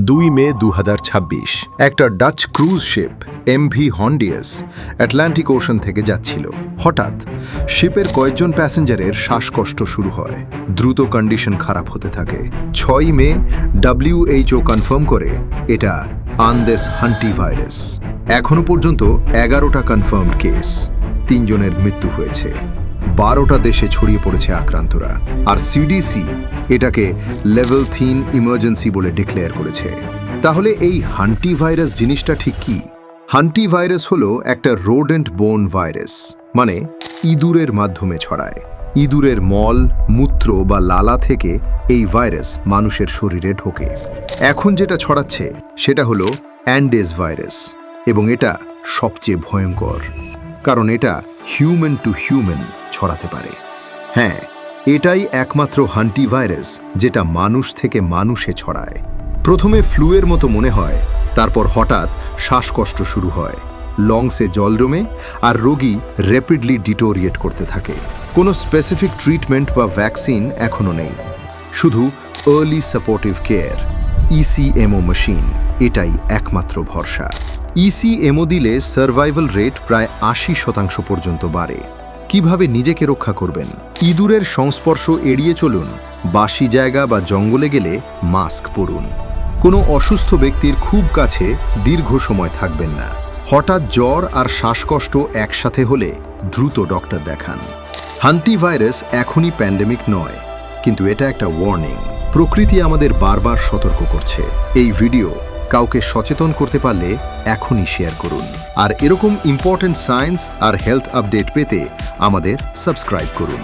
2 May 2026 একটা Dutch cruise ship MV Hondius Atlantic Ocean থেকে যাচ্ছিল। হঠাৎ শিপের কয়েকজন প্যাসেঞ্জারের শ্বাসকষ্ট শুরু হয়। দ্রুত কন্ডিশন খারাপ হতে থাকে। 6 মে WHO কনফার্ম করে এটা আন্দেস হান্টিভাইরাস। এখনো পর্যন্ত 11টা কনফার্মড কেস, 3 জনের মৃত্যু হয়েছে। 12টা দেশে ছড়িয়ে পড়েছে আক্রান্তরা। আর সিডিসি এটাকে লেভেল 3 ইমার্জেন্সি বলে ডিক্লেয়ার করেছে। তাহলে এই হান্টিভাইরাস জিনিসটা ঠিক কি? হান্টিভাইরাস হলো একটা রোডেন্ট বোর্ন ভাইরাস, মানে ইঁদুরের মাধ্যমে ছড়ায়। ইঁদুরের মল, মূত্র বা লালা থেকে এই ভাইরাস মানুষের শরীরে ঢোকে। এখন যেটা ছড়াচ্ছে সেটা হলো অ্যান্ডেস ভাইরাস, এবং এটা সবচেয়ে ভয়ঙ্কর, কারণ এটা হিউম্যান টু হিউম্যান ছড়াতে পারে। হ্যাঁ, এটাই একমাত্র হান্টিভাইরাস যেটা মানুষ থেকে মানুষে ছড়ায়। প্রথমে ফ্লুয়ের মতো মনে হয়, তারপর হঠাৎ শ্বাসকষ্ট শুরু হয়, লংসে জল জমে আর রোগী র্যাপিডলি ডিটোরিয়েট করতে থাকে। কোনো স্পেসিফিক ট্রিটমেন্ট বা ভ্যাকসিন এখনও নেই, শুধু early supportive care, ECMO machine, এটাই একমাত্র ভরসা। ইসিএমও দিলে সার্ভাইভাল রেট প্রায় 80% পর্যন্ত বাড়ে। কিভাবে নিজেকে রক্ষা করবেন? ইঁদুরের সংস্পর্শ এড়িয়ে চলুন, বাসি জায়গা বা জঙ্গলে গেলে মাস্ক পরুন। কোনো অসুস্থ ব্যক্তির খুব কাছে দীর্ঘ সময় থাকবেন না। হঠাৎ জ্বর আর শ্বাসকষ্ট একসাথে হলে দ্রুত ডক্টর দেখান। হান্টিভাইরাস এখনই প্যান্ডেমিক নয়, কিন্তু এটা একটা ওয়ার্নিং। প্রকৃতি আমাদের বারবার সতর্ক করছে। এই ভিডিও কাউকে সচেতন করতে পারলে এখনই শেয়ার করুন। আর এরকম ইম্পর্ট্যান্ট সায়েন্স আর হেলথ আপডেট পেতে আমাদের সাবস্ক্রাইব করুন।